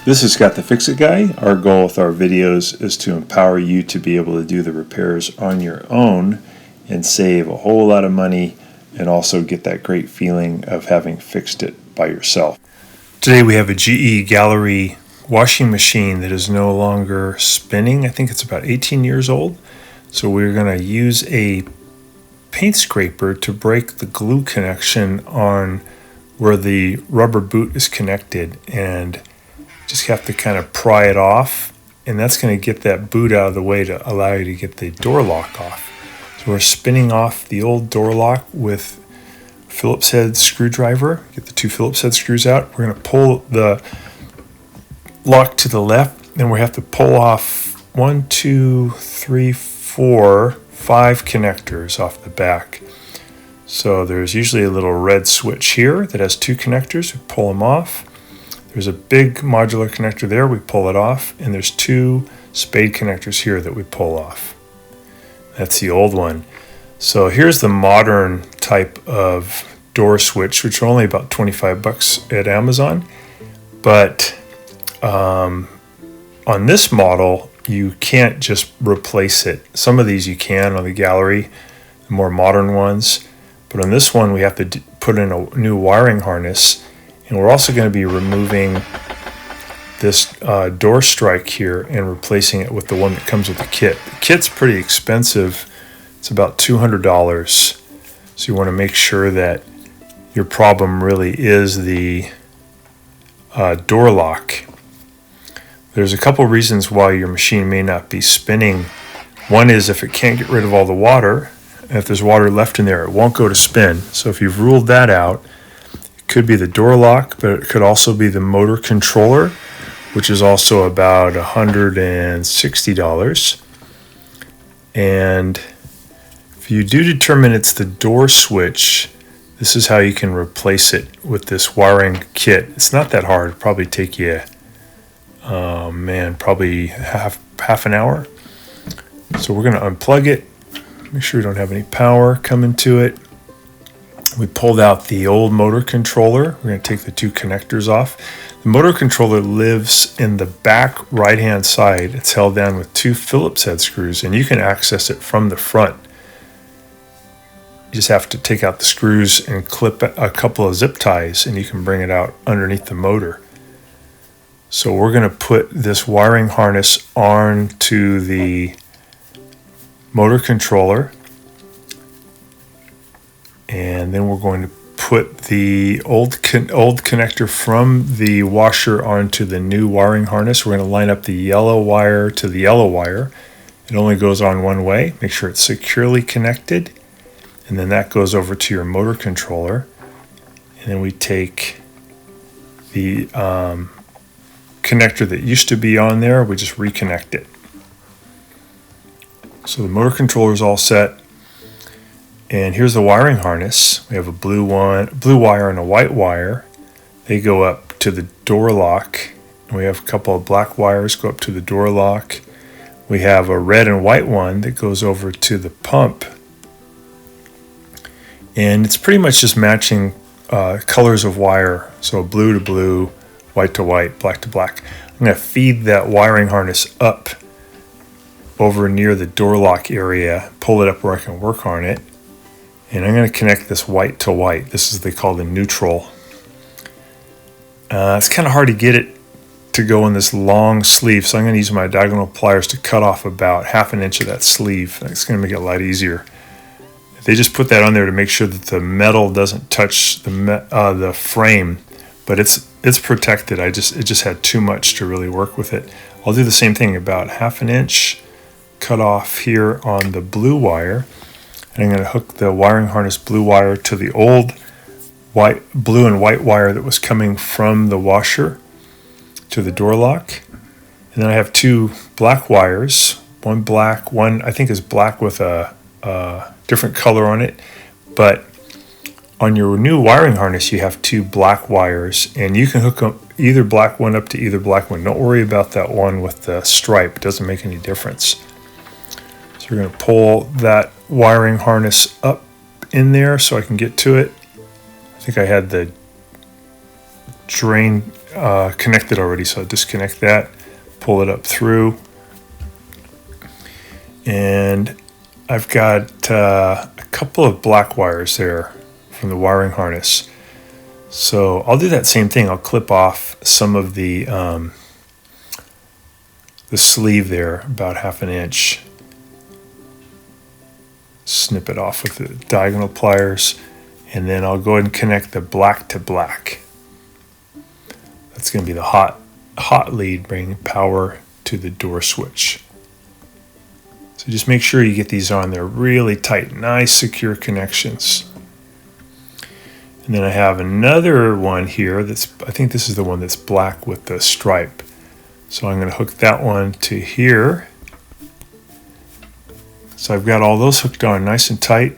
This is Scott the Fix-It Guy. Our goal with our videos is to empower you to be able to do the repairs on your own and save a whole lot of money and also get that great feeling of having fixed it by yourself. Today we have a GE Gallery washing machine that is no longer spinning. I think it's about 18 years old. So we're going to use a paint scraper to break the glue connection on where the rubber boot is connected, and just have to kind of pry it off, and that's going to get that boot out of the way to allow you to get the door lock off. So we're spinning off the old door lock with Phillips head screwdriver. Get the two Phillips head screws out. We're going to pull the lock to the left, then we have to pull off 5 connectors off the back. So there's usually a little red switch here that has 2 connectors. We pull them off. There's a big modular connector there, we pull it off, and there's 2 spade connectors here that we pull off. That's the old one. So here's the modern type of door switch, which are only about $25 at Amazon. But on this model, you can't just replace it. Some of these you can on the Gallery, the more modern ones. But on this one, we have to put in a new wiring harness. And we're also going to be removing this door strike here and replacing it with the one that comes with the kit. The kit's pretty expensive. It's about $200. So you want to make sure that your problem really is the door lock. There's a couple reasons why your machine may not be spinning. One is if it can't get rid of all the water. And if there's water left in there, it won't go to spin. So if you've ruled that out, could be the door lock, but it could also be the motor controller, which is also about $160. And if you do determine it's the door switch, this is how you can replace it with this wiring kit. It's not that hard. It'll probably take you, probably half an hour. So we're going to unplug it, make sure we don't have any power coming to it. We pulled out the old motor controller. We're going to take the 2 connectors off. The motor controller lives in the back right-hand side. It's held down with 2 Phillips head screws, and you can access it from the front. You just have to take out the screws and clip a couple of zip ties, and you can bring it out underneath the motor. So we're going to put this wiring harness onto the motor controller. And then we're going to put the old connector from the washer onto the new wiring harness. We're going to line up the yellow wire to the yellow wire. It only goes on one way. Make sure it's securely connected. And then that goes over to your motor controller. And then we take the connector that used to be on there. We just reconnect it. So the motor controller is all set. And here's the wiring harness. We have a blue wire and a white wire. They go up to the door lock. And we have a couple of black wires go up to the door lock. We have a red and white one that goes over to the pump. And it's pretty much just matching colors of wire. So blue to blue, white to white, black to black. I'm going to feed that wiring harness up over near the door lock area, pull it up where I can work on it. And I'm going to connect this white to white. This is they call the neutral. It's kind of hard to get it to go in this long sleeve, so I'm going to use my diagonal pliers to cut off about ½ an inch of that sleeve. That's going to make it a lot easier. They just put that on there to make sure that the metal doesn't touch the frame, but it's protected. It just had too much to really work with it. I'll do the same thing, about ½ an inch cut off here on the blue wire. And I'm going to hook the wiring harness blue wire to the old blue and white wire that was coming from the washer to the door lock. And then I have 2 black wires, one black, one I think is black with a different color on it. But on your new wiring harness, you have 2 black wires, and you can hook up either black one up to either black one. Don't worry about that one with the stripe. It doesn't make any difference. So we're going to pull that wiring harness up in there so I can get to it. I think I had the drain connected already, so I'll disconnect that, pull it up through, and I've got a couple of black wires there from the wiring harness. So I'll do that same thing. I'll clip off some of the sleeve there, about 1/2 inch. Snip it off with the diagonal pliers, and then I'll go ahead and connect the black to black. That's going to be the hot lead bringing power to the door switch. So just make sure you get these on there really tight, nice secure connections. And then I have another one here I think this is the one that's black with the stripe. So I'm going to hook that one to here. So I've got all those hooked on nice and tight.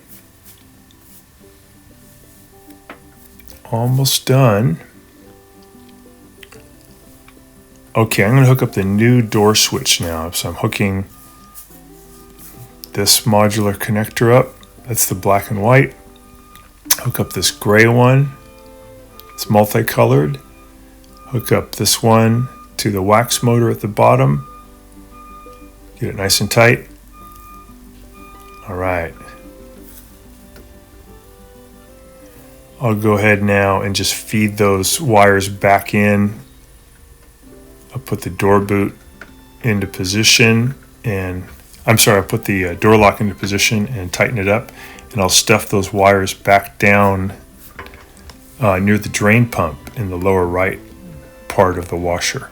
Almost done. Okay, I'm going to hook up the new door switch now. So I'm hooking this modular connector up. That's the black and white. Hook up this gray one. It's multicolored. Hook up this one to the wax motor at the bottom. Get it nice and tight. All right. I'll go ahead now and just feed those wires back in. I'll put the door boot into position, and I'll put the door lock into position and tighten it up, and I'll stuff those wires back down near the drain pump in the lower right part of the washer.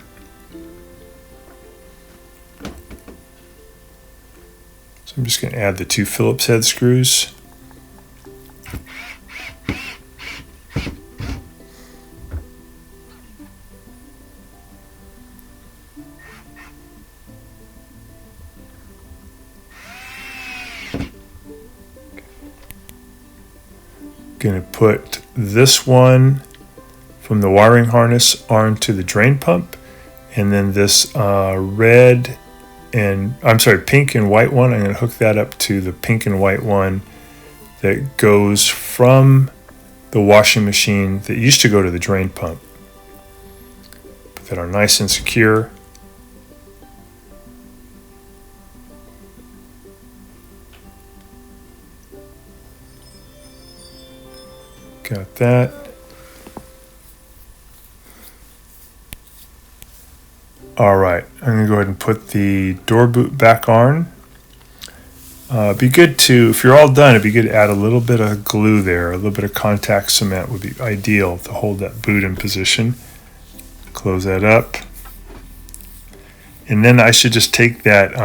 So I'm just going to add the 2 Phillips head screws. Going to put this one from the wiring harness onto the drain pump, and then this pink and white one, I'm going to hook that up to the pink and white one that goes from the washing machine that used to go to the drain pump. Put that on nice and secure. Got that. All right, I'm going to go ahead and put the door boot back on. Be good to, if you're all done, it'd be good to add a little bit of glue there. A little bit of contact cement would be ideal to hold that boot in position. Close that up. And then I should just take that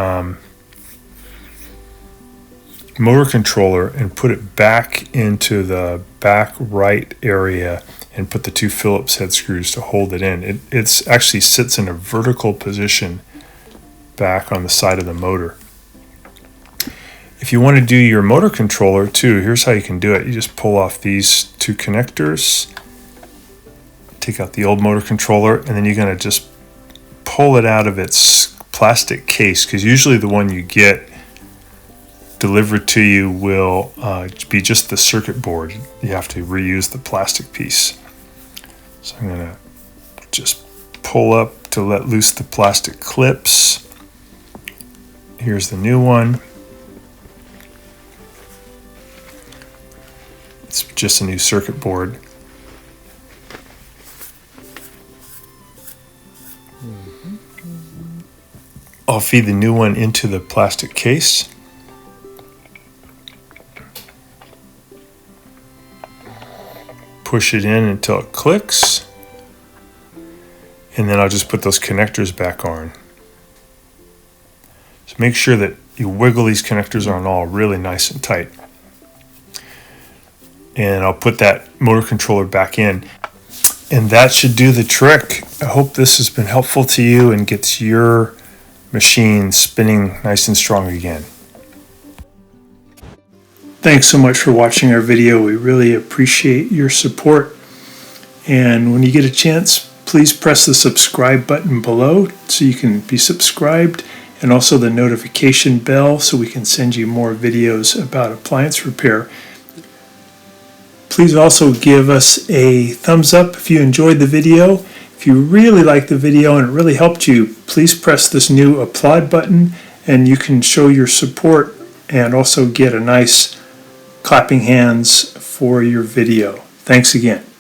motor controller and put it back into the back right area and put the 2 Phillips head screws to hold it in. It actually sits in a vertical position back on the side of the motor. If you want to do your motor controller too, here's how you can do it. You just pull off these 2 connectors, take out the old motor controller, and then you're going to just pull it out of its plastic case, because usually the one you get delivered to you will be just the circuit board. You have to reuse the plastic piece. So I'm going to just pull up to let loose the plastic clips. Here's the new one. It's just a new circuit board. I'll feed the new one into the plastic case. Push it in until it clicks, and then I'll just put those connectors back on. So make sure that you wiggle these connectors on all really nice and tight. And I'll put that motor controller back in, and that should do the trick. I hope this has been helpful to you and gets your machine spinning nice and strong again. Thanks so much for watching our video. We really appreciate your support. And when you get a chance, please press the subscribe button below so you can be subscribed, and also the notification bell so we can send you more videos about appliance repair. Please also give us a thumbs up if you enjoyed the video. If you really liked the video and it really helped you, please press this new applaud button and you can show your support and also get a nice clapping hands for your video. Thanks again.